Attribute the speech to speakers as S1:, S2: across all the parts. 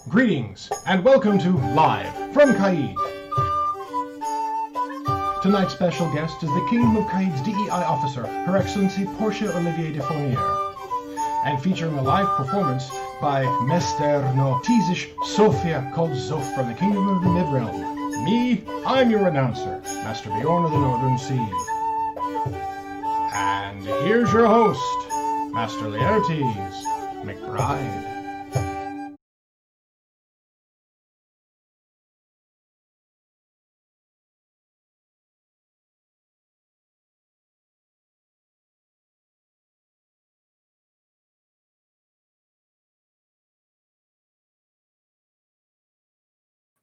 S1: Greetings, and welcome to Live from Caid. Tonight's special guest is the Kingdom of Caid's DEI officer, Her Excellency Portia Olivier la fourniere, and featuring a live performance by Mesterno Tyzes, Sofia called Zsof from the Kingdom of the Midrealm. Me, I'm your announcer, Master Bjorn of the Northern Sea. And here's your host, Master Laertes McBride.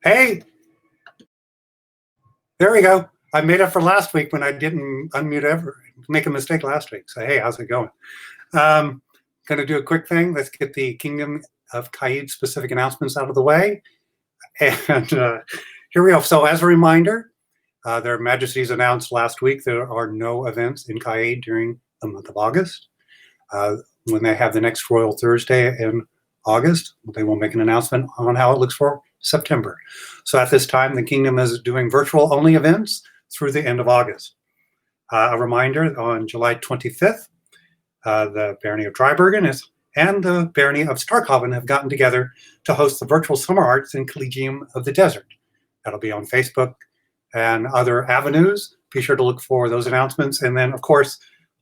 S2: Hey, there we go. I made up for last week when I didn't unmute ever, make a mistake last week. So, hey, how's it going? Going to do a quick thing. Let's get the Kingdom of Caid specific announcements out of the way. And here we go. So as a reminder, Their Majesties announced last week there are no events in Caid during the month of August. When they have the next Royal Thursday in August, they will make an announcement on how it looks for September. So at this time, the Kingdom is doing virtual only events through the end of August. A reminder, on July 25th, the Barony of Drybergen and the Barony of Starkhaven have gotten together to host the virtual Summer Arts in Collegium of the Desert. That'll be on Facebook and other avenues. Be sure to look for those announcements. And then, of course,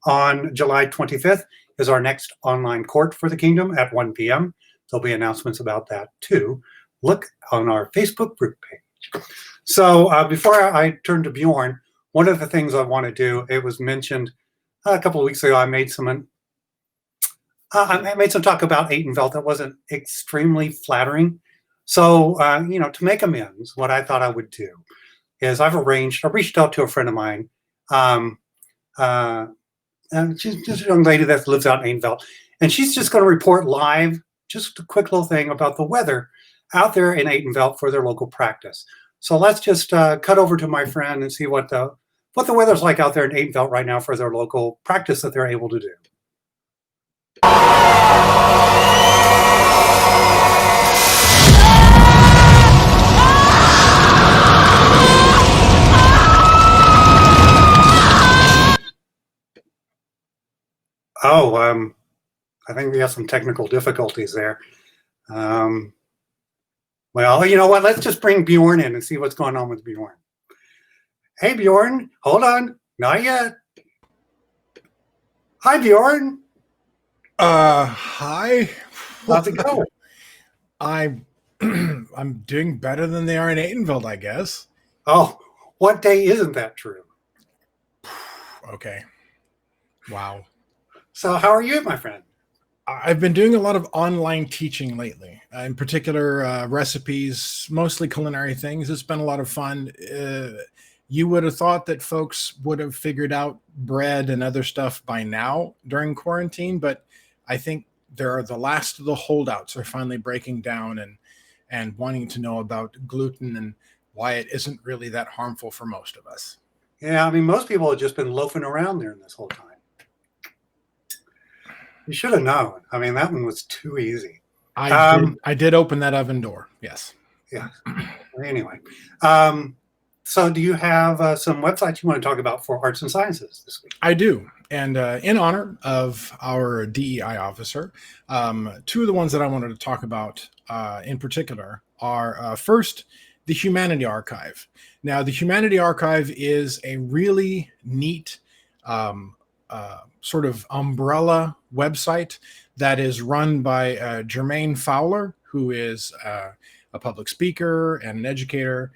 S2: on July 25th is our next online court for the Kingdom at 1 p.m. There'll be announcements about that too. Look on our Facebook group page. So before I turn to Bjorn, one of the things I want to do, it was mentioned a couple of weeks ago, I made some talk about Atenveld that wasn't extremely flattering. So, to make amends, what I thought I would do is I reached out to a friend of mine, and she's just a young lady that lives out in Atenveld, and she's just going to report live, just a quick little thing about the weather out there in Atenveld for their local practice. So let's just cut over to my friend and see what the weather's like out there in Atenveld right now for their local practice that they're able to do. I think we have some technical difficulties there. Well, you know what? Let's just bring Bjorn in and see what's going on with Bjorn. Hey, Bjorn, hold on. Not yet. Hi, Bjorn.
S3: Hi.
S2: How's it going?
S3: I'm doing better than they are in Atenveld, I guess.
S2: Oh, what day isn't that true?
S3: Okay. Wow.
S2: So how are you, my friend?
S3: I've been doing a lot of online teaching lately, in particular recipes, mostly culinary things. It's been a lot of fun. You would have thought that folks would have figured out bread and other stuff by now during quarantine, but I think the last of the holdouts are finally breaking down and wanting to know about gluten and why it isn't really that harmful for most of us.
S2: Yeah, I mean, most people have just been loafing around there this whole time. You should have known. I mean, that one was too easy.
S3: I did open that oven door. Yes.
S2: Yeah. Anyway, so do you have some websites you want to talk about for arts and sciences this week?
S3: I do. And in honor of our DEI officer, two of the ones that I wanted to talk about in particular are first, the Humanity Archive. Now, the Humanity Archive is a really neat sort of umbrella website that is run by Jermaine Fowler, who is a public speaker and an educator.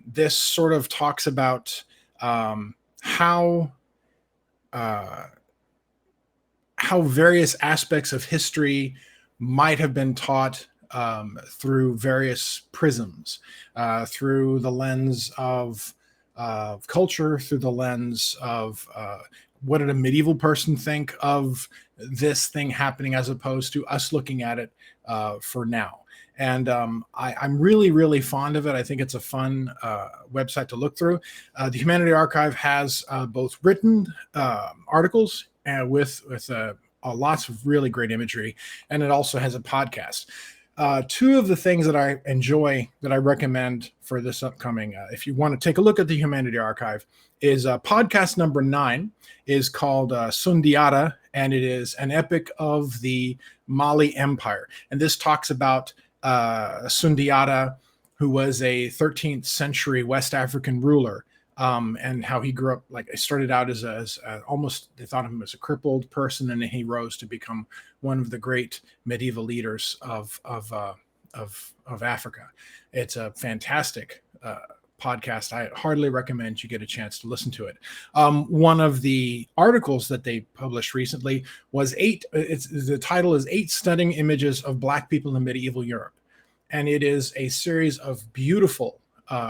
S3: This sort of talks about how various aspects of history might have been taught through various prisms, through the lens of culture, through the lens of what did a medieval person think of this thing happening as opposed to us looking at it for now. And I'm really, really fond of it. I think it's a fun website to look through. The Humanity Archive has both written articles and with lots of really great imagery, and it also has a podcast. two of the things that I enjoy that I recommend for this upcoming, if you want to take a look at the Humanity Archive, is podcast number 9 is called Sundiata, and it is an epic of the Mali Empire. And this talks about Sundiata, who was a 13th century West African ruler, and how he grew up. Like, he started out as almost, they thought of him as a crippled person, and then he rose to become one of the great medieval leaders of Africa. It's a fantastic podcast. I heartily recommend you get a chance to listen to it. One of the articles that they published recently was the title is 8 Stunning Images of Black People in Medieval Europe. And it is a series of beautiful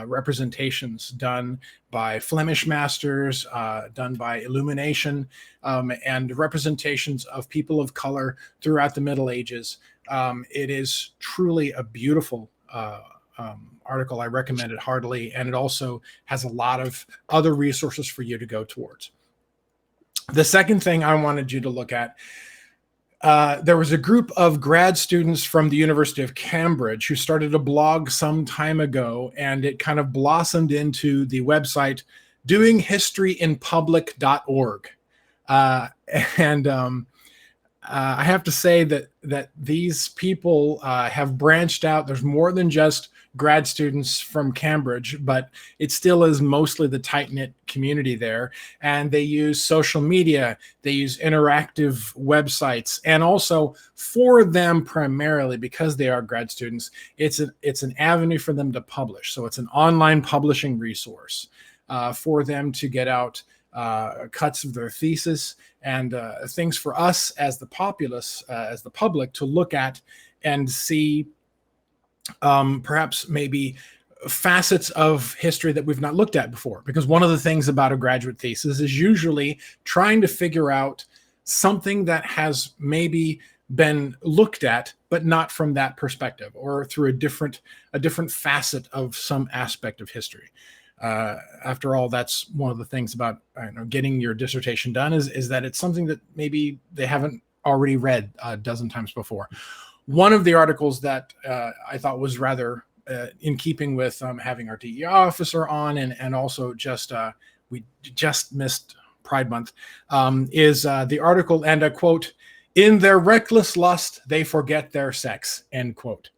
S3: representations done by Flemish masters, done by Illumination, and representations of people of color throughout the Middle Ages. It is truly a beautiful article. I recommend it heartily, and it also has a lot of other resources for you to go towards. The second thing I wanted you to look at, there was a group of grad students from the University of Cambridge who started a blog some time ago, and it kind of blossomed into the website doinghistoryinpublic.org. I have to say that these people have branched out. There's more than just grad students from Cambridge, but it still is mostly the tight-knit community there. And they use social media, they use interactive websites, and also for them primarily, because they are grad students, it's an avenue for them to publish. So it's an online publishing resource for them to get out cuts of their thesis and things for us as the populace, as the public, to look at and see perhaps maybe facets of history that we've not looked at before. Because one of the things about a graduate thesis is usually trying to figure out something that has maybe been looked at, but not from that perspective, or through a different facet of some aspect of history. After all, that's one of the things about getting your dissertation done is that it's something that maybe they haven't already read a dozen times before. One of the articles that I thought was rather in keeping with having our DEI officer on, and also we just missed Pride Month, is the article, and I quote, "In their reckless lust, they forget their sex," end quote.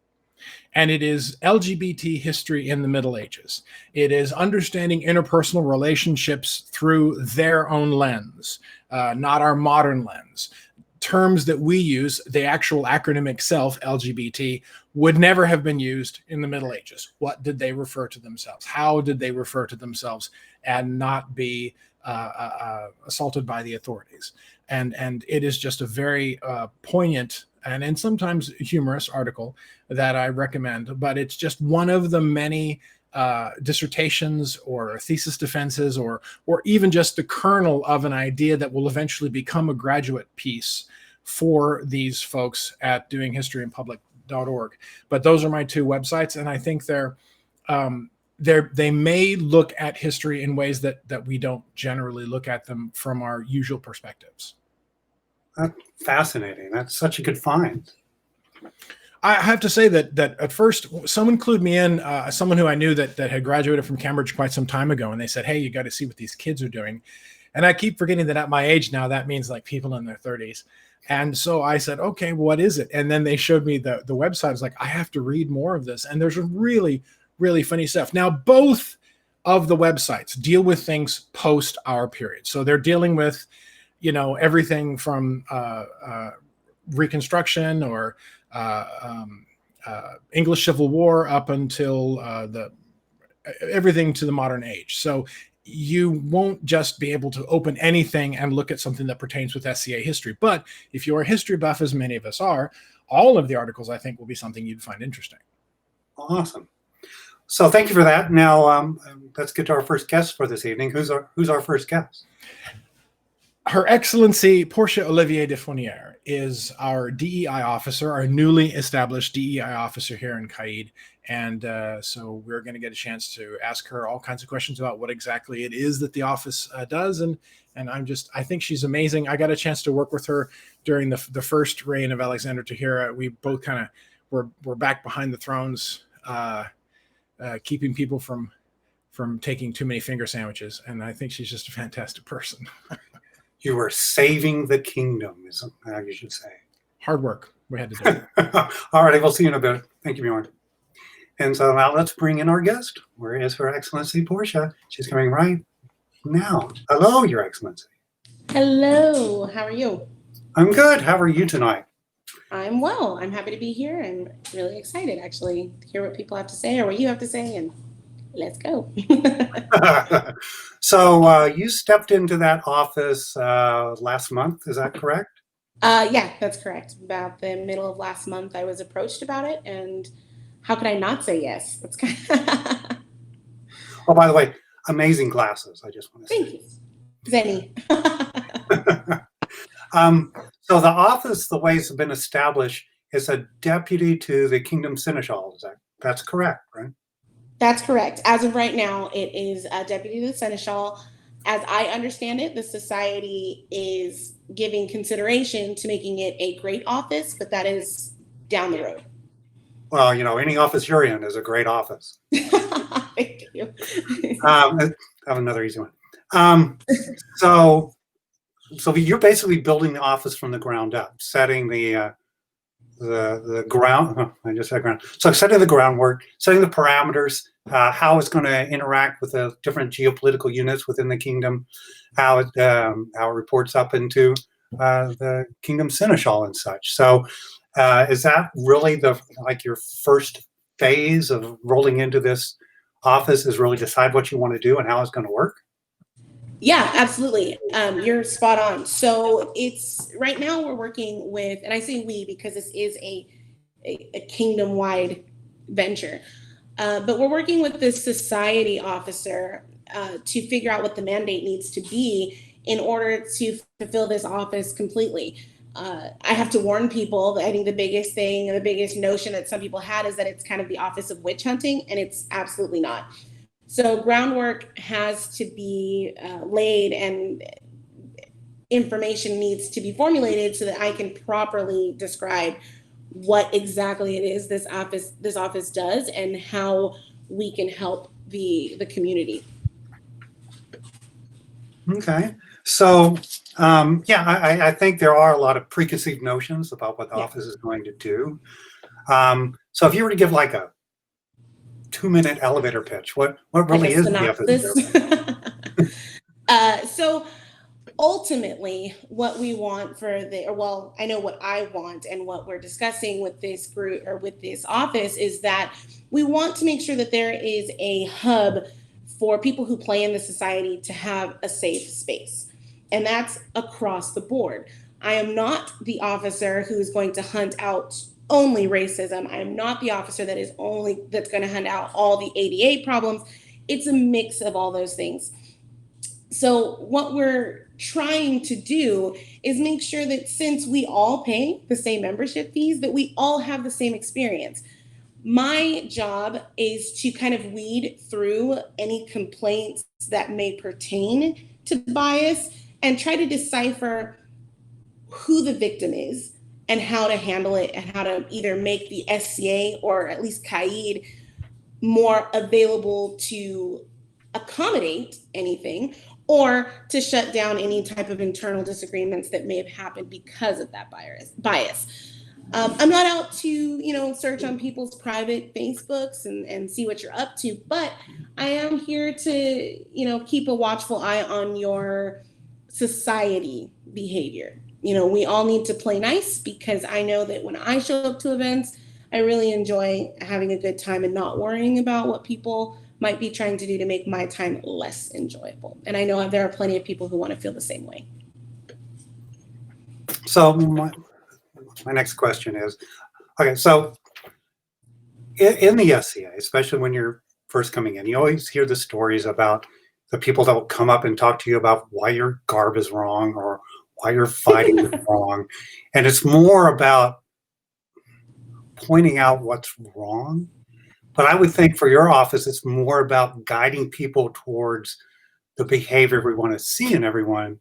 S3: And it is LGBT history in the Middle Ages. It is understanding interpersonal relationships through their own lens, not our modern lens. Terms that we use, the actual acronym itself, LGBT, would never have been used in the Middle Ages. What did they refer to themselves? How did they refer to themselves and not be assaulted by the authorities? And it is just a very poignant and sometimes humorous article that I recommend, but it's just one of the many dissertations or thesis defenses or even just the kernel of an idea that will eventually become a graduate piece for these folks at doinghistoryinpublic.org. But those are my two websites, and I think they may look at history in ways that we don't generally look at them from our usual perspectives.
S2: That's fascinating. That's such a good find.
S3: I have to say that at first, someone clued me in, someone who I knew that had graduated from Cambridge quite some time ago, and they said, "Hey, you got to see what these kids are doing." And I keep forgetting that at my age now, that means like people in their 30s. And so I said, "Okay, what is it?" And then they showed me the website. I was like, I have to read more of this. And there's really, really funny stuff. Now, both of the websites deal with things post our period. So they're dealing with, everything from Reconstruction or English Civil War up until everything to the modern age. So you won't just be able to open anything and look at something that pertains with SCA history. But if you're a history buff, as many of us are, all of the articles, I think, will be something you'd find interesting.
S2: Awesome. So thank you for that. Now let's get to our first guest for this evening. Who's our first guest?
S3: Her Excellency Portia Olivier de Fourniere is our DEI officer, our newly established DEI officer here in Caid. And so we're going to get a chance to ask her all kinds of questions about what exactly it is that the office does. And I think she's amazing. I got a chance to work with her during the first reign of Alexander Tahira. We both we're back behind the thrones, keeping people from taking too many finger sandwiches. And I think she's just a fantastic person.
S2: You were saving the kingdom, is how you should say.
S3: Hard work. We had to do it.
S2: All right, we'll see you in a bit. Thank you, Bjorn. And so now let's bring in our guest. Where is Her Excellency Portia? She's coming right now. Hello, Your Excellency.
S4: Hello, how are you?
S2: I'm good. How are you tonight?
S4: I'm well. I'm happy to be here. I'm really excited, actually, to hear what people have to say or what you have to say, and let's go.
S2: So you stepped into that office last month, is that correct?
S4: Yeah, that's correct. About the middle of last month, I was approached about it, and how could I not say yes? That's kind of
S2: Oh, by the way, amazing glasses. I just want to say.
S4: Thank you. Zenny.
S2: So the office, the way it's been established, is a deputy to the Kingdom Seneschal. That's correct, right?
S4: That's correct. As of right now, it is a deputy to the seneschal. As I understand it, the society is giving consideration to making it a great office, but that is down the road.
S2: Well, any office you're in is a great office.
S4: Thank you.
S2: I have another easy one. So you're basically building the office from the ground up, setting the ground. I just said ground. So setting the groundwork, setting the parameters, how it's going to interact with the different geopolitical units within the kingdom, how it reports up into the Kingdom Seneschal and such. So is that really your first phase of rolling into this office? Is really decide what you want to do and how it's going to work?
S4: Yeah, absolutely. You're spot on. So it's right now we're working with, and I say we because this is a kingdom-wide venture, but we're working with the society officer to figure out what the mandate needs to be in order to fulfill this office completely. I have to warn people that I think the biggest thing and the biggest notion that some people had is that it's kind of the office of witch hunting, and it's absolutely not. So groundwork has to be laid and information needs to be formulated so that I can properly describe what exactly it is this office does and how we can help the community.
S2: Okay. So, I think there are a lot of preconceived notions about what the office is going to do. So if you were to give like a 2-minute elevator pitch, what really is the office?
S4: So ultimately what we want I know what I want and what we're discussing with this group or with this office is that we want to make sure that there is a hub for people who play in the society to have a safe space. And that's across the board. I am not the officer who is going to hunt out only racism. I am not the officer that's going to hunt out all the ADA problems. It's a mix of all those things. So what we're trying to do is make sure that since we all pay the same membership fees, that we all have the same experience. My job is to kind of weed through any complaints that may pertain to bias and try to decipher who the victim is and how to handle it and how to either make the SCA or at least Caid more available to accommodate anything or to shut down any type of internal disagreements that may have happened because of that bias. I'm not out to, search on people's private Facebooks and see what you're up to, but I am here to, keep a watchful eye on your society behavior. We all need to play nice because I know that when I show up to events, I really enjoy having a good time and not worrying about what people might be trying to do to make my time less enjoyable. And I know there are plenty of people who want to feel the same way.
S2: So my next question is, okay, so in the SCA, especially when you're first coming in, you always hear the stories about the people that will come up and talk to you about why your garb is wrong or why you're fighting is wrong. And it's more about pointing out what's wrong. But I would think for your office, it's more about guiding people towards the behavior we want to see in everyone,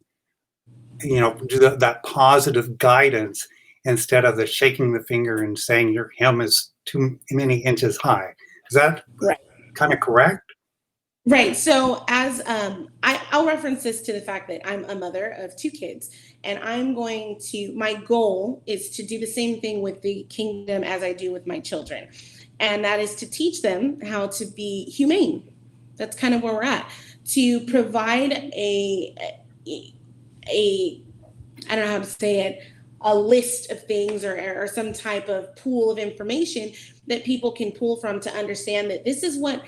S2: do that positive guidance instead of the shaking the finger and saying your hem is too many inches high. Is that
S4: Right.
S2: kind of correct?
S4: Right. So as I'll reference this to the fact that I'm a mother of 2 kids, and my goal is to do the same thing with the kingdom as I do with my children. And that is to teach them how to be humane. That's kind of where we're at. To provide a I don't know how to say it, a list of things or some type of pool of information that people can pull from to understand that this is what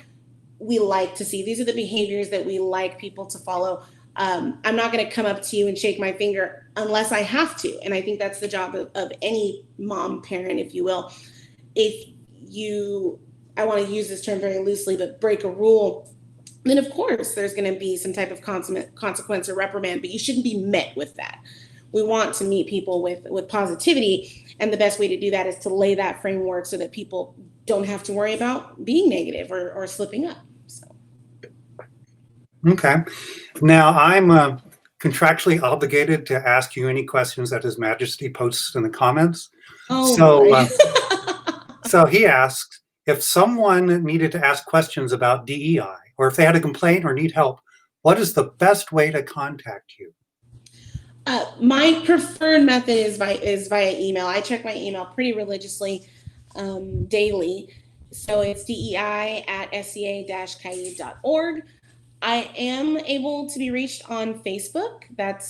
S4: we like to see. These are the behaviors that we like people to follow. I'm not going to come up to you and shake my finger unless I have to. And I think that's the job of any mom, parent, if you will. If you, I want to use this term very loosely, but break a rule, then of course there's going to be some type of consequence or reprimand, but you shouldn't be met with that. We want to meet people with positivity. And the best way to do that is to lay that framework so that people don't have to worry about being negative or slipping up. So.
S2: Okay. Now I'm contractually obligated to ask you any questions that His Majesty posts in the comments.
S4: Oh,
S2: so he asks, if someone needed to ask questions about DEI, or if they had a complaint or need help, what is the best way to contact you?
S4: My preferred method is via email. I check my email pretty religiously daily. So it's dei@sea-caid.org. I am able to be reached on Facebook.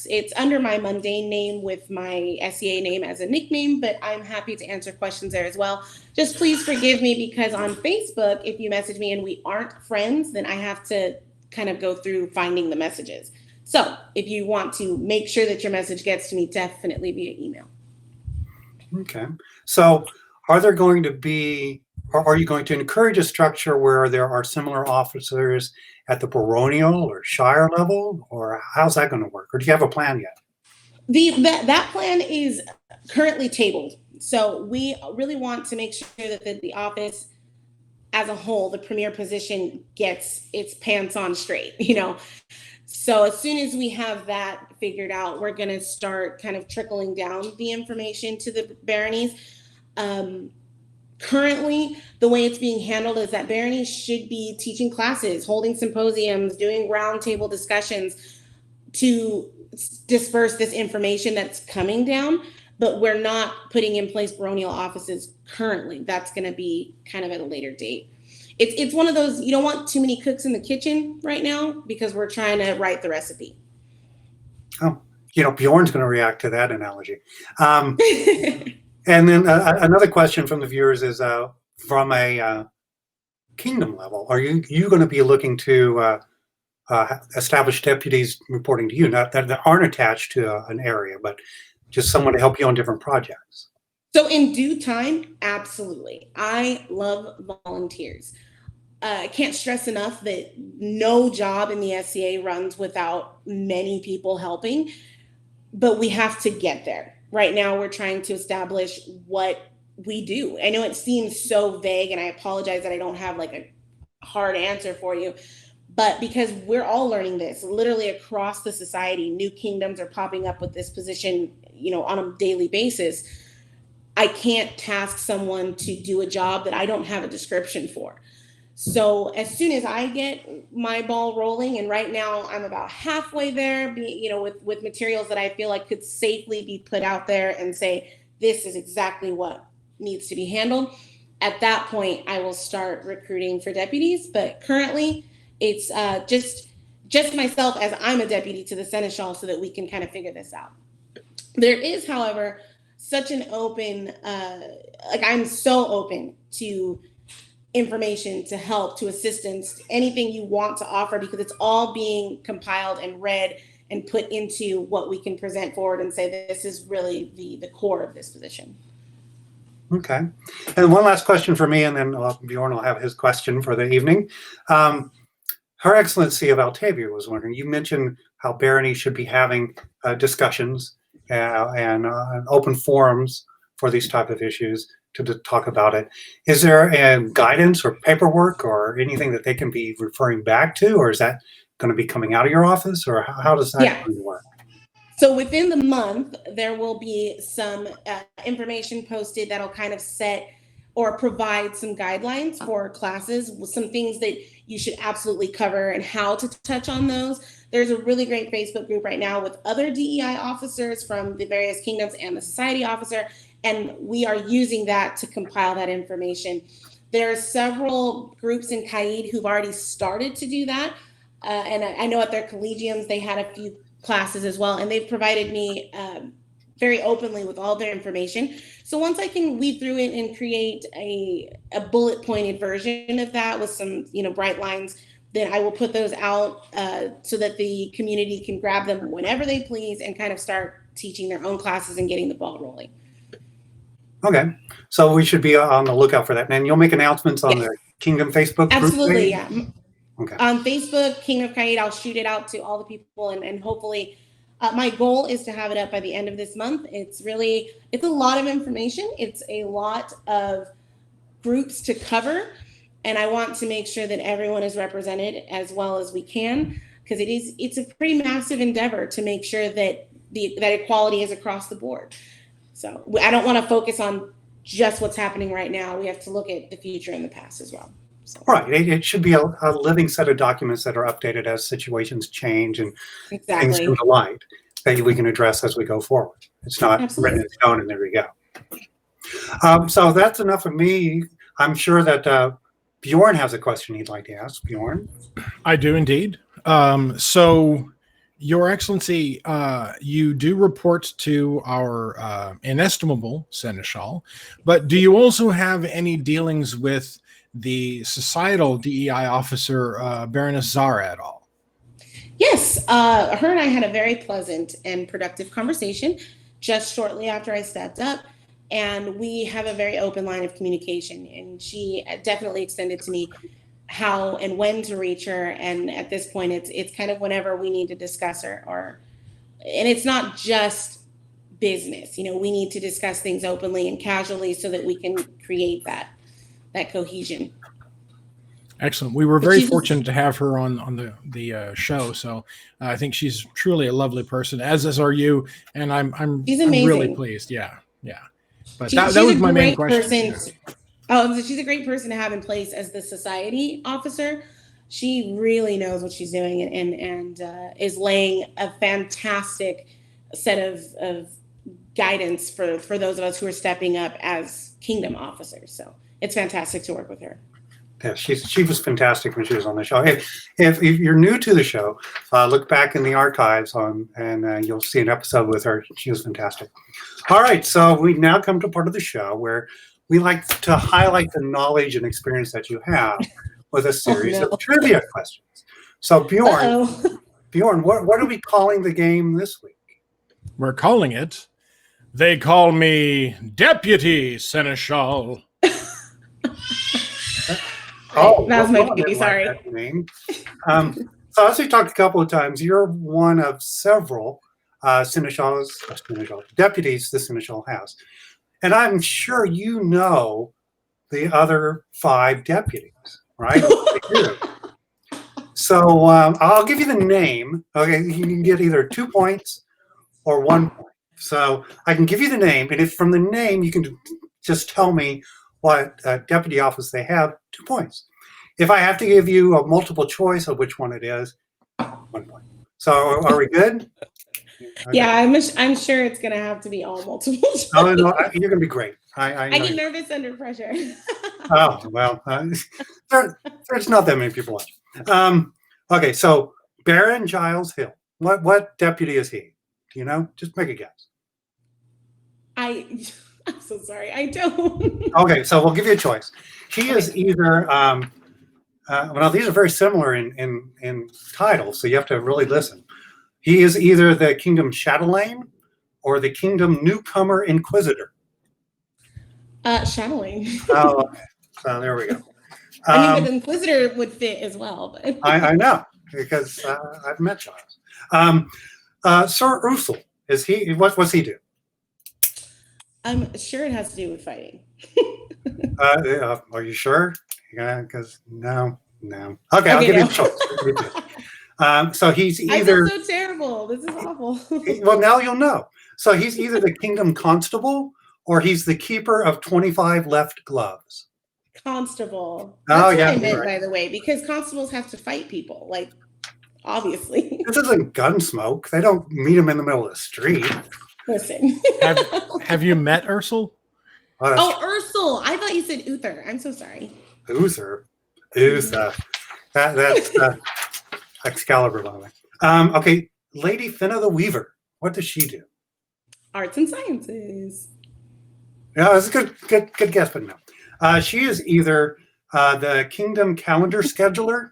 S4: It's under my mundane name with my SEA name as a nickname, but I'm happy to answer questions there as well. Just please forgive me, because on Facebook, if you message me and we aren't friends, then I have to kind of go through finding the messages. So if you want to make sure that your message gets to me, definitely via email.
S2: Okay. So are you going to encourage a structure where there are similar officers at the baronial or shire level, or how's that going to work? Or do you have a plan yet?
S4: That plan is currently tabled. So we really want to make sure that the office as a whole, the premier position, gets its pants on straight, So as soon as we have that figured out, we're going to start kind of trickling down the information to the baronies. Currently, the way it's being handled is that baronies should be teaching classes, holding symposiums, doing roundtable discussions to disperse this information that's coming down, but we're not putting in place baronial offices currently. That's going to be kind of at a later date. It's one of those, you don't want too many cooks in the kitchen right now, because we're trying to write the recipe.
S2: Oh, Bjorn's going to react to that analogy. And then another question from the viewers is, from a kingdom level, are you going to be looking to establish deputies reporting to you, not that aren't attached to an area, but just someone to help you on different projects?
S4: So in due time, absolutely. I love volunteers. I can't stress enough that no job in the SCA runs without many people helping, but we have to get there. Right now, we're trying to establish what we do. I know it seems so vague, and I apologize that I don't have like a hard answer for you, but because we're all learning this literally across the society, new kingdoms are popping up with this position, on a daily basis. I can't task someone to do a job that I don't have a description for. So as soon as I get my ball rolling, and right now I'm about halfway there, with materials that I feel like could safely be put out there and say, this is exactly what needs to be handled. At that point, I will start recruiting for deputies. But currently, it's just myself as I'm a deputy to the seneschal, so that we can kind of figure this out. There is, however, such an open, I'm so open to information, to help, to assistance, anything you want to offer, because it's all being compiled and read and put into what we can present forward and say, this is really the core of this position.
S2: Okay. And one last question for me, and then Bjorn will have his question for the evening. Her Excellency of Altavia was wondering, you mentioned how barony should be having discussions and open forums for these type of issues to talk about it. Is there a guidance or paperwork or anything that they can be referring back to, or is that going to be coming out of your office, or how does that work?
S4: So within the month, there will be some information posted that'll kind of set or provide some guidelines for classes with some things that you should absolutely cover and how to touch on those. There's a really great Facebook group right now with other DEI officers from the various kingdoms and the society officer, and we are using that to compile that information. There are several groups in Caid who've already started to do that, and I know at their collegiums they had a few classes as well, and they've provided me very openly with all their information. So once I can weed through it and create a bullet pointed version of that with some bright lines, then I will put those out so that the community can grab them whenever they please and kind of start teaching their own classes and getting the ball rolling.
S2: Okay, so we should be on the lookout for that, and you'll make announcements on the Kingdom Facebook group.
S4: Absolutely, yeah.
S2: Okay.
S4: On Facebook, King of Caid, I'll shoot it out to all the people, and hopefully, my goal is to have it up by the end of this month. It's a lot of information. It's a lot of groups to cover, and I want to make sure that everyone is represented as well as we can, because it's a pretty massive endeavor to make sure that that equality is across the board. So I don't want to focus on just what's happening right now. We have to look at the future and the past as well. So.
S2: Right. It should be a living set of documents that are updated as situations change and things come to light that we can address as we go forward. It's not written in stone and there we go. So that's enough of me. I'm sure that Bjorn has a question he'd like to ask. Bjorn?
S3: I do indeed. So, Your Excellency, you do report to our inestimable Seneschal, but do you also have any dealings with the societal DEI officer, Baroness Zara, at all?
S4: Yes, her and I had a very pleasant and productive conversation just shortly after I stepped up, and we have a very open line of communication, and she definitely extended to me how and when to reach her, and at this point it's kind of whenever we need to discuss her, and it's not just business, we need to discuss things openly and casually so that we can create that cohesion.
S3: Excellent. We were very fortunate to have her on the show, so I think she's truly a lovely person, as are you, and I'm really pleased. Yeah. But that was my main question.
S4: She's a great person to have in place as the society officer. She really knows what she's doing and is laying a fantastic set of guidance for those of us who are stepping up as kingdom officers. So it's fantastic to work with her.
S2: Yeah, she was fantastic when she was on the show. If you're new to the show, look back in the archives and you'll see an episode with her. She was fantastic. All right, so we now come to part of the show where we like to highlight the knowledge and experience that you have with a series of trivia questions. So Bjorn, what are we calling the game this week?
S3: We're calling it, They Call Me Deputy Seneschal.
S4: That was my baby, sorry.
S2: So as we talked a couple of times, you're one of several deputies the Seneschal has. And I'm sure you know the other 5 deputies, right? So I'll give you the name. Okay, you can get either 2 points or 1 point. So I can give you the name, and if from the name you can just tell me what deputy office they have, 2 points. If I have to give you a multiple choice of which one it is, 1 point. So are we good? Okay.
S4: Yeah, I'm sure it's going to have to be all multiple choice.
S2: Oh, no, you're going to be great. I
S4: get nervous under pressure.
S2: Oh, well, there's not that many people watching. Okay, so Baron Giles Hill. What deputy is he? Do you know? Just make a guess.
S4: I'm so sorry. I don't.
S2: Okay, so we'll give you a choice. He is either, well, these are very similar in title, so you have to really listen. He is either the Kingdom Chatelaine or the Kingdom Newcomer Inquisitor.
S4: Chatelaine.
S2: Oh, okay. So there we go.
S4: I mean, the Inquisitor would fit as well. But
S2: I know, because I've met Giles. Sir Ursel, what's he do?
S4: I'm sure it has to do with fighting.
S2: Are you sure? Yeah, because no. Okay, I'll give you a choice. So he's
S4: I
S2: either,
S4: feel so terrible. This is awful.
S2: well, now you'll know. So he's either the kingdom constable or he's the keeper of 25 left gloves.
S4: Constable.
S2: Oh,
S4: That's
S2: yeah,
S4: what I meant,
S2: right.
S4: by the way, because constables have to fight people, like, obviously.
S2: This isn't Gunsmoke. They don't meet him in the middle of the street.
S4: Listen.
S3: Have you met Ursel?
S4: Oh, Ursel. I thought you said Uther. I'm so sorry.
S2: Uther. That's Excalibur, by the way. Okay, Lady Finna the Weaver. What does she do?
S4: Arts and sciences.
S2: Yeah, that's a good guess, but no. She is either the kingdom calendar scheduler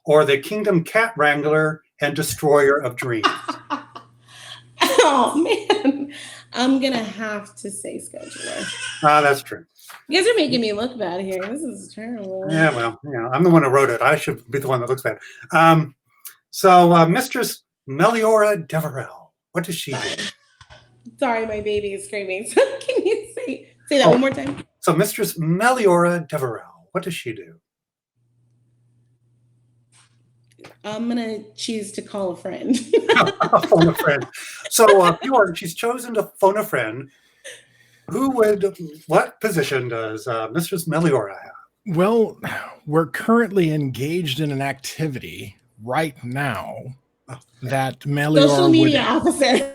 S2: or the kingdom cat wrangler and destroyer of dreams.
S4: Oh, man. I'm going to have to say scheduler.
S2: That's true.
S4: You guys are making me look bad here. This is terrible.
S2: Yeah, well, I'm the one who wrote it. I should be the one that looks bad. So Mistress Meliora Deverell, what does she do?
S4: Sorry, my baby is screaming. So can you say that one more time?
S2: So Mistress Meliora Deverell, what does she do?
S4: I'm going to choose to call a friend.
S2: Phone a friend. So she's chosen to phone a friend. What position does Mistress Meliora have?
S3: Well, we're currently engaged in an activity right now that Meliora
S4: Social media officer.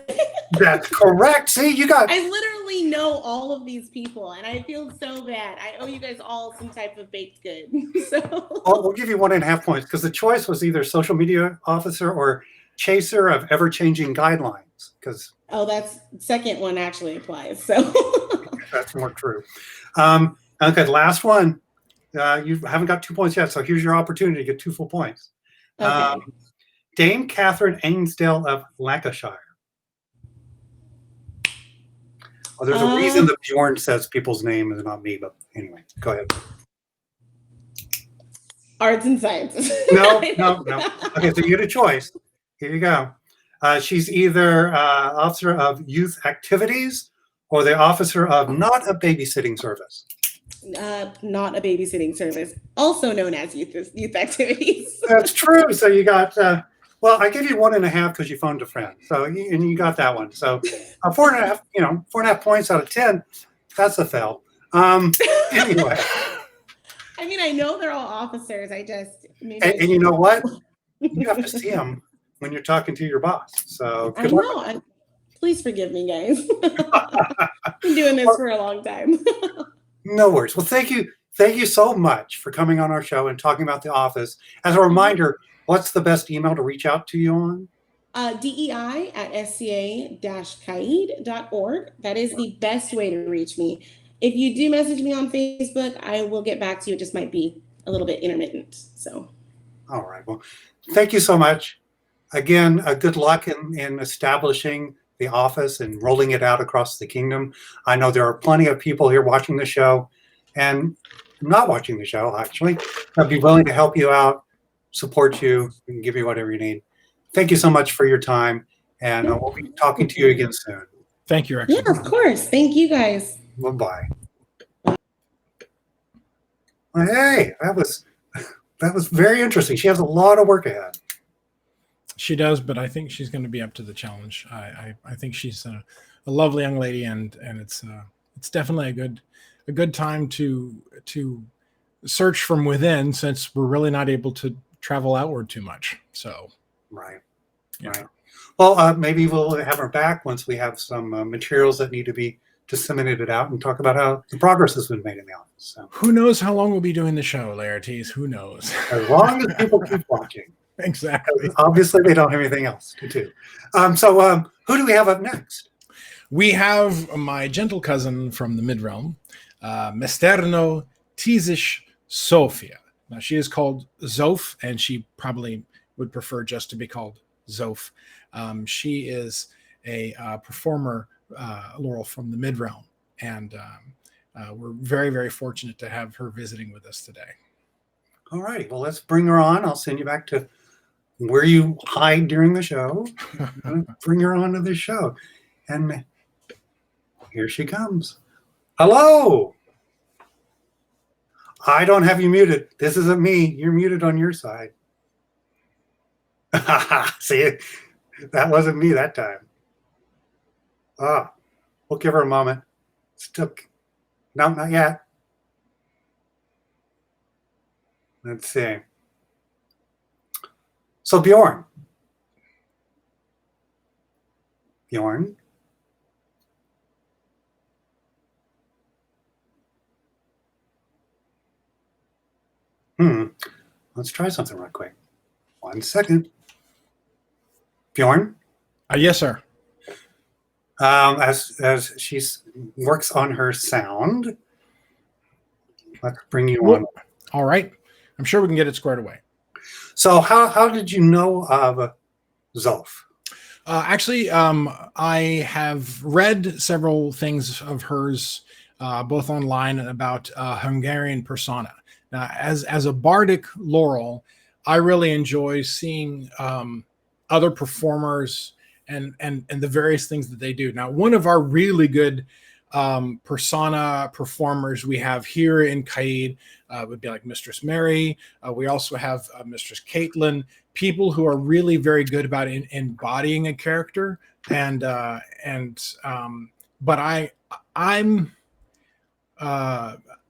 S2: That's correct. See, you got.
S4: I literally know all of these people, and I feel so bad. I owe you guys all some type of baked good. So
S2: We'll give you 1.5 points because the choice was either social media officer or chaser of ever-changing guidelines. Because
S4: that's second one actually applies. So
S2: that's more true. Okay, last one. You haven't got 2 points yet, so here's your opportunity to get 2 full points.
S4: okay.
S2: Dame Catherine Ainsdale of Lancashire. Well, there's a reason that Bjorn says people's name is not me, but anyway, go ahead.
S4: Arts and sciences.
S2: No. Okay, so you get a choice. Here you go. She's either officer of youth activities or the officer of not a babysitting service.
S4: Not a babysitting service, also known as youth activities.
S2: That's true. So you got. Well, I give you 1.5 because you phoned a friend. So you got that one. So 4.5. 4.5 points out of 10. That's a fail. Anyway.
S4: I mean, I know they're all officers. I just
S2: and you know what? You have to see them when you're talking to your boss. So
S4: I know. Please forgive me, guys. I've been doing this for a long time.
S2: No worries. Well, thank you so much for coming on our show and talking about the office. As a reminder, what's the best email to reach out to you on? DEI@sca-caid.org. That is the best way to reach me. If you do message me on Facebook, I will get back to you. It just might be a little bit intermittent. So. All right. Well, thank you so much. Again, good luck in establishing the office and rolling it out across the kingdom. I know there are plenty of people here watching the show and not watching the show, actually. I'd be willing to help you out, support you, and give you whatever you need. Thank you so much for your time, and we'll be talking to you again soon.
S3: Thank you, Excellency.
S4: Yeah, of course. Thank you, guys.
S2: Bye-bye. Well, hey, that was very interesting. She has a lot of work ahead.
S3: She does, but I think she's going to be up to the challenge. I think she's a lovely young lady, and it's definitely a good time to search from within, since we're really not able to travel outward too much. So
S2: right.
S3: Yeah.
S2: Well, maybe we'll have her back once we have some materials that need to be disseminated out and talk about how the progress has been made in the office. So
S3: who knows how long we'll be doing the show, Laertes? Who knows?
S2: As long as people keep watching.
S3: Exactly.
S2: Obviously, they don't have anything else to do. So who do we have up next?
S3: We have my gentle cousin from the Midrealm, Mesterno Tyzes Sofia. Now, she is called Zsof, and she probably would prefer just to be called Zsof. She is a performer, Laurel, from the Midrealm, and we're very, very fortunate to have her visiting with us today.
S2: All right. Well, let's bring her on. I'll send you back to where you hide during the show. Bring her on to the show. And here she comes. Hello. I don't have you muted. This isn't me. You're muted on your side. See, that wasn't me that time. Ah, we'll give her a moment. Still, no, not yet. Let's see. So Bjorn. Bjorn. Let's try something real quick. 1 second. Bjorn?
S3: Yes, sir.
S2: As she works on her sound, let's bring you on.
S3: All right. I'm sure we can get it squared away.
S2: So how did you know of Zsof?
S3: Actually, I have read several things of hers, both online and about Hungarian persona. Now, as a bardic laurel, I really enjoy seeing other performers and the various things that they do. Now, one of our really good persona performers we have here in Caid would be like Mistress Mary. We also have Mistress Caitlin. People who are really very good about embodying a character, but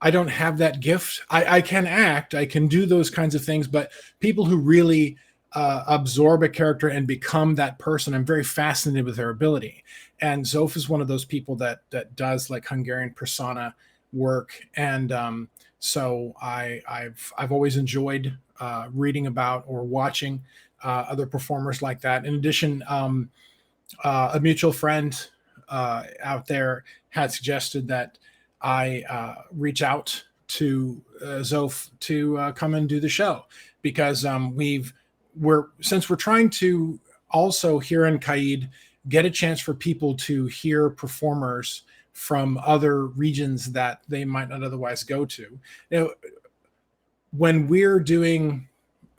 S3: I don't have that gift. I can act, I can do those kinds of things, but people who really absorb a character and become that person, I'm very fascinated with their ability. And Zsof is one of those people that does like Hungarian persona work, and so I've always enjoyed reading about or watching other performers like that. In addition, a mutual friend out there had suggested that I reach out to Zsof to come and do the show, because since we're trying to also here in Caid get a chance for people to hear performers from other regions that they might not otherwise go to. You know, when we're doing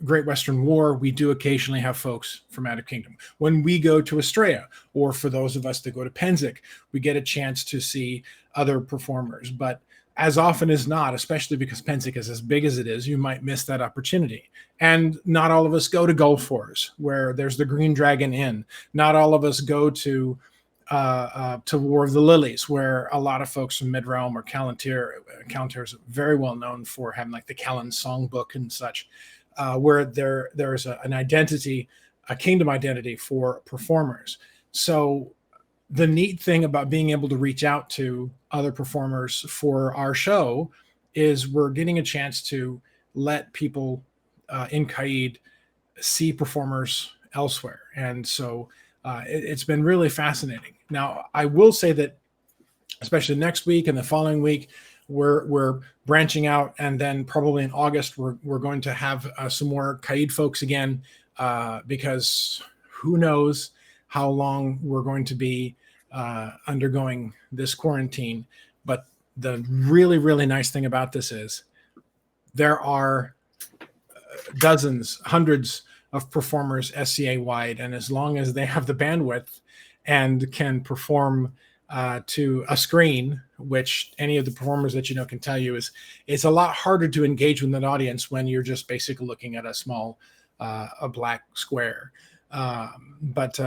S3: Great Western War, we do occasionally have folks from out of kingdom. When we go to Estrella, or for those of us that go to Penzik, we get a chance to see other performers. But as often as not, especially because Penzik is as big as it is, you might miss that opportunity. And not all of us go to Gulf Wars, where there's the Green Dragon Inn. Not all of us go to War of the Lilies, where a lot of folks from Midrealm or Callantyr is very well known for having like the Callan songbook and such, where there's an identity, a kingdom identity for performers. So the neat thing about being able to reach out to other performers for our show is we're getting a chance to let people in Caid see performers elsewhere. And so it's been really fascinating. Now, I will say that especially next week and the following week, we're branching out, and then probably in August we're going to have some more Caid folks again, because who knows how long we're going to be undergoing this quarantine. But the really, really nice thing about this is there are dozens, hundreds of performers SCA wide, and as long as they have the bandwidth and can perform to a screen, which any of the performers that you know can tell you is it's a lot harder to engage with an audience when you're just basically looking at a small a black square. But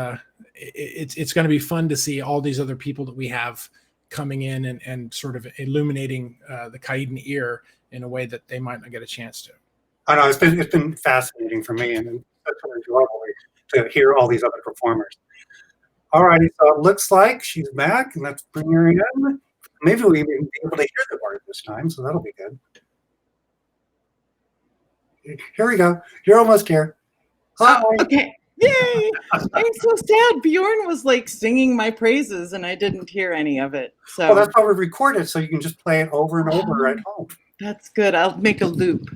S3: it's going to be fun to see all these other people that we have coming in and sort of illuminating the Caidan ear in a way that they might not get a chance to.
S2: I know it's been fascinating for me, and it's so enjoyable to hear all these other performers. All righty, so it looks like she's back, and let's bring her in. Maybe we'll even be able to hear the word this time, so that'll be good. Here we go. You're almost here. Hi.
S5: Oh, okay. Yay! I'm so sad. Bjorn was like singing my praises, and I didn't hear any of it. So
S2: well, that's why we recorded, so you can just play it over and over at home.
S5: That's good. I'll make a loop.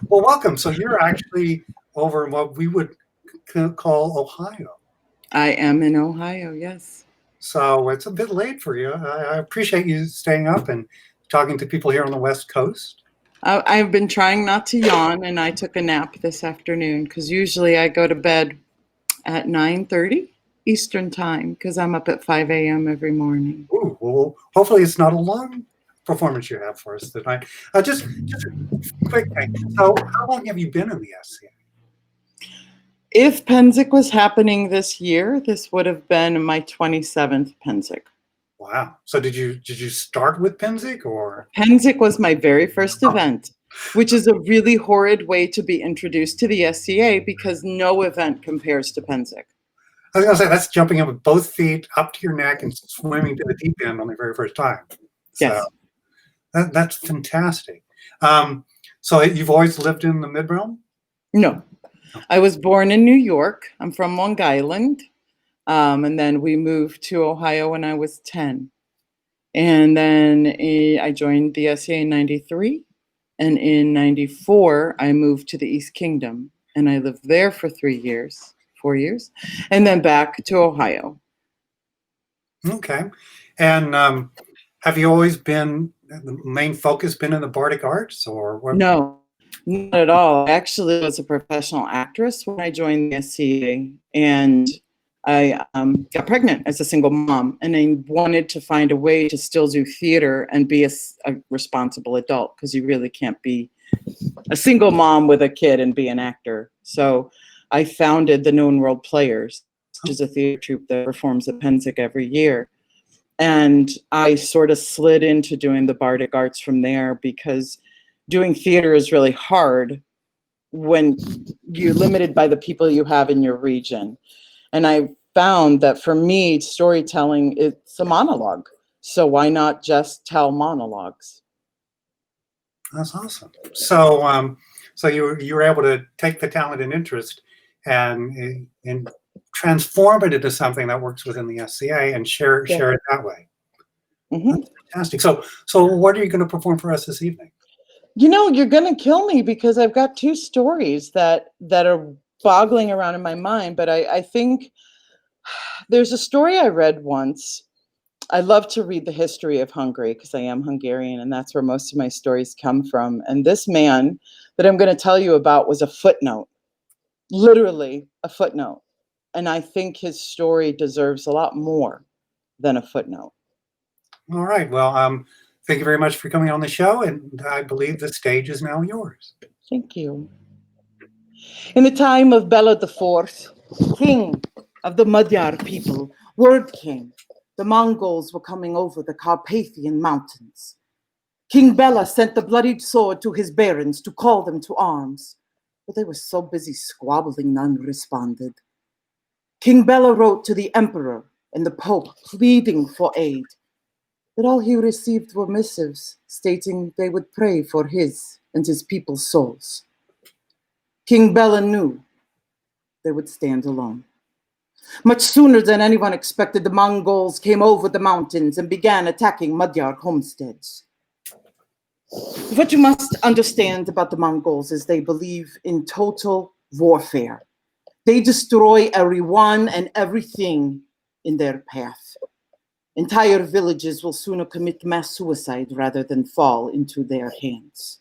S2: Well, welcome. So you're actually over in what we would call Ohio.
S5: I am in Ohio, yes.
S2: So it's a bit late for you. I appreciate you staying up and talking to people here on the West Coast.
S5: I've been trying not to yawn, and I took a nap this afternoon because usually I go to bed at 9:30 Eastern time because I'm up at 5 a.m. every morning.
S2: Ooh, well, hopefully it's not a long performance you have for us tonight. Just a quick thing. So how long have you been in the SCA?
S5: If Penzik was happening this year, this would have been my 27th Penzik.
S2: Wow. So did you start with Penzik or?
S5: Penzik was my very first event, which is a really horrid way to be introduced to the SCA because no event compares to Penzik.
S2: I was going to say, that's jumping up with both feet up to your neck and swimming to the deep end on the very first time. So
S5: Yes.
S2: that's fantastic. So you've always lived in the Midrealm?
S5: No. I was born in New York. I'm from Long Island. And then we moved to Ohio when I was 10. And then I joined the SCA in 93. And in 94, I moved to the East Kingdom. And I lived there for 4 years. And then back to Ohio.
S2: Okay. And have you always been, the main focus been in the Bardic arts or what?
S5: No, not at all. I actually was a professional actress when I joined the SCA, and I got pregnant as a single mom, and I wanted to find a way to still do theater and be a responsible adult, because you really can't be a single mom with a kid and be an actor. So I founded the Known World Players, which is a theater troupe that performs at Penzik every year. And I sort of slid into doing the Bardic arts from there, because doing theater is really hard when you're limited by the people you have in your region. And I found that for me, storytelling, it's a monologue. So why not just tell monologues?
S2: That's awesome. So so you were able to take the talent and interest and transform it into something that works within the SCA and share it that way.
S5: Mm-hmm.
S2: That's fantastic. So what are you going to perform for us this evening?
S5: You know, you're going to kill me because I've got two stories that are boggling around in my mind. But I think there's a story I read once. I love to read the history of Hungary because I am Hungarian, and that's where most of my stories come from. And this man that I'm going to tell you about was a footnote, literally a footnote. And I think his story deserves a lot more than a footnote.
S2: All right. Well, thank you very much for coming on the show, and I believe the stage is now yours.
S5: Thank you. In the time of Bela IV, king of the Magyar people, word came the Mongols were coming over the Carpathian mountains. King Bela sent the bloodied sword to his barons to call them to arms, but they were so busy squabbling none responded. King Bela wrote to the emperor and the pope pleading for aid, but all he received were missives stating they would pray for his and his people's souls. King Bela knew they would stand alone. Much sooner than anyone expected, the Mongols came over the mountains and began attacking Magyar homesteads. What you must understand about the Mongols is they believe in total warfare. They destroy everyone and everything in their path. Entire villages will sooner commit mass suicide rather than fall into their hands.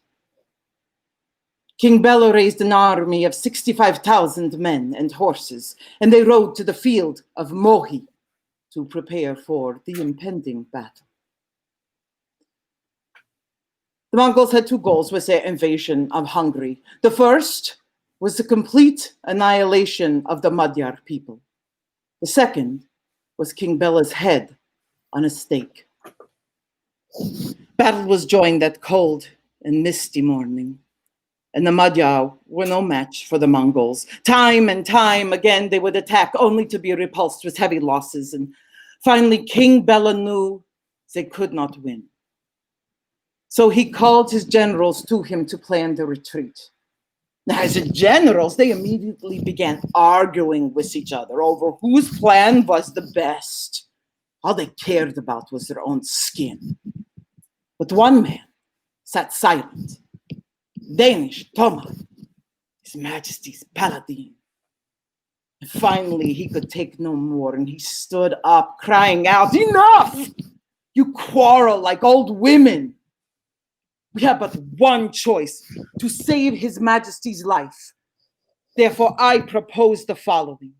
S5: King Bela raised an army of 65,000 men and horses, and they rode to the field of Mohi to prepare for the impending battle. The Mongols had two goals with their invasion of Hungary. The first was the complete annihilation of the Magyar people. The second was King Bela's head on a stake. Battle was joined that cold and misty morning, and the Magyar were no match for the Mongols. Time and time again, they would attack only to be repulsed with heavy losses. And finally, King Bela knew they could not win. So he called his generals to him to plan the retreat. Now, as the generals, they immediately began arguing with each other over whose plan was the best. All they cared about was their own skin. But one man sat silent. Danish Thomas, His Majesty's paladin. And finally, he could take no more, and he stood up, crying out, "Enough! You quarrel like old women. We have but one choice, to save His Majesty's life. Therefore, I propose the following.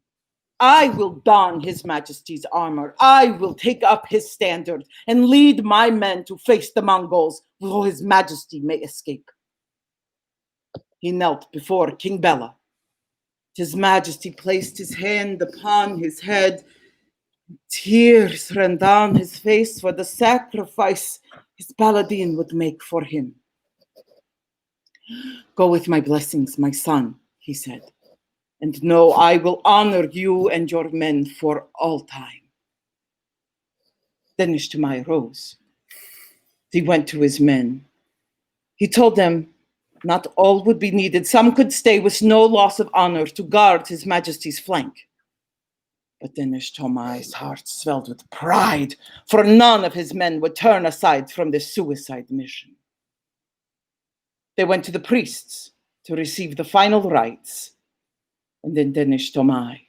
S5: I will don His Majesty's armor. I will take up his standard and lead my men to face the Mongols, so His Majesty may escape." He knelt before King Bela His Majesty placed his hand upon his head. Tears ran down his face for the sacrifice his paladin would make for him. Go with my blessings, my son, he said, and know I will honor you and your men for all time. Then Ishtamai rose. He went to his men. He told them not all would be needed. Some could stay with no loss of honor to guard his Majesty's flank. But then Ishtamai's heart swelled with pride, for none of his men would turn aside from this suicide mission. They went to the priests to receive the final rites, and then Ishtamai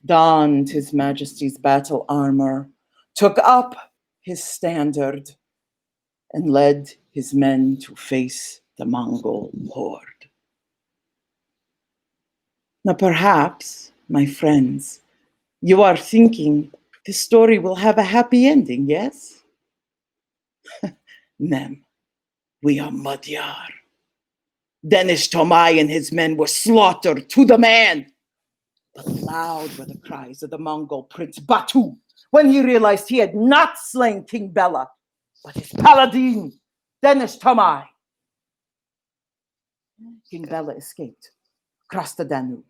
S5: donned his Majesty's battle armor, took up his standard, and led his men to face the Mongol horde. Now perhaps, my friends, you are thinking this story will have a happy ending, yes? Nem, we are Magyar. Ishtamai and his men were slaughtered to the man. But loud were the cries of the Mongol prince Batu when he realized he had not slain King Bela, but his paladin, Ishtamai. King Bela escaped, crossed the Danube,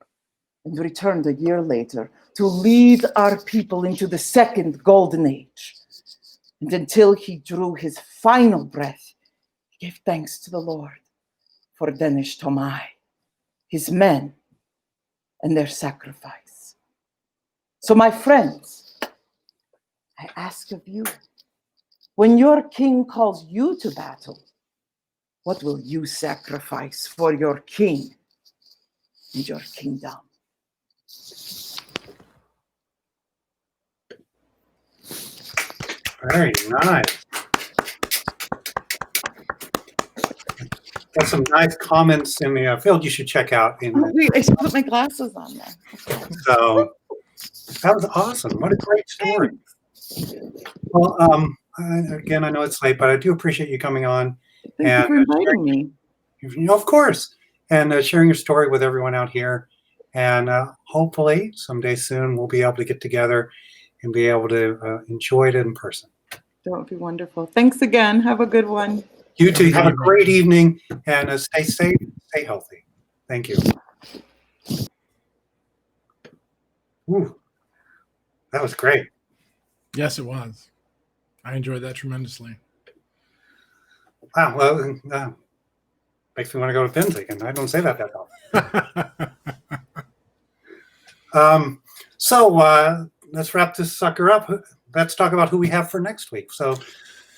S5: and returned a year later to lead our people into the second golden age. And until he drew his final breath, he gave thanks to the Lord for Ishtamai, his men, and their sacrifice. So my friends, I ask of you, when your king calls you to battle, what will you sacrifice for your king and your kingdom?
S2: Very nice. Got some nice comments in the field you should check out.
S5: I should put my glasses on there.
S2: So that was awesome. What a great story. Well, again, I know it's late, but I do appreciate you coming on.
S5: Thank you for inviting me.
S2: Of course. And sharing your story with everyone out here. And hopefully someday soon we'll be able to get together and be able to enjoy it in person.
S5: That would be wonderful. Thanks again. Have a good one.
S2: You too. Have a great evening and stay safe, stay healthy. Thank you. Ooh, that was great.
S3: Yes, it was. I enjoyed that tremendously.
S2: Wow. Well, makes me want to go to Penzig, and I don't say that often. So let's wrap this sucker up. Let's talk about who we have for next week. So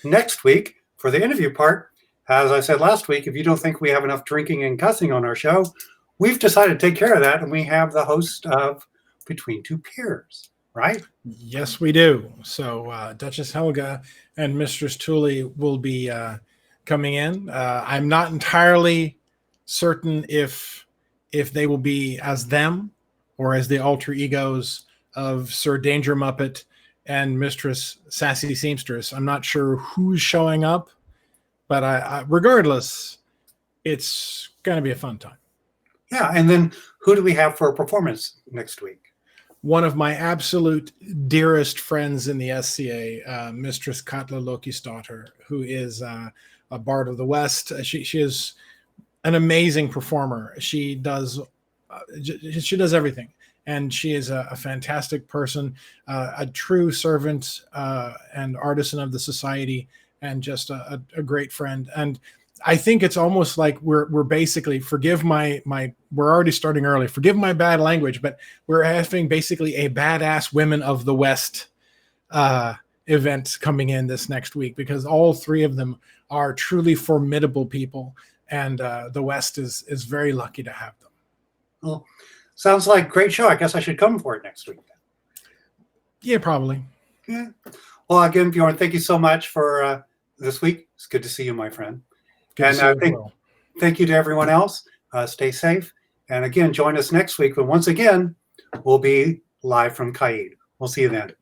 S2: next week, for the interview part, as I said last week, if you don't think we have enough drinking and cussing on our show, we've decided to take care of that, and we have the host of Between Two Peers, right?
S3: Yes, we do. So Duchess Helga and Mistress Thule will be coming in. I'm not entirely certain if they will be as them or as the alter egos of Sir Danger Muppet and Mistress Sassy Seamstress. I'm not sure who's showing up, but I regardless, it's going to be a fun time.
S2: Yeah, and then who do we have for a performance next week?
S3: One of my absolute dearest friends in the SCA, Mistress Katla Loki's daughter, who is a bard of the West. She is an amazing performer. She does everything. And she is a fantastic person, a true servant and artisan of the society, and just a great friend. And I think it's almost like we're basically, forgive my we're already starting early, forgive my bad language, but we're having basically a badass Women of the West event coming in this next week, because all three of them are truly formidable people, and the West is very lucky to have them.
S2: Well, sounds like a great show. I guess I should come for it next week.
S3: Yeah, probably.
S2: Yeah. Well, again, Bjorn, thank you so much for this week. It's good to see you, my friend.
S3: Good
S2: And thank you to everyone else. Stay safe. And again, join us next week when once again, we'll be live from Caid. We'll see you then.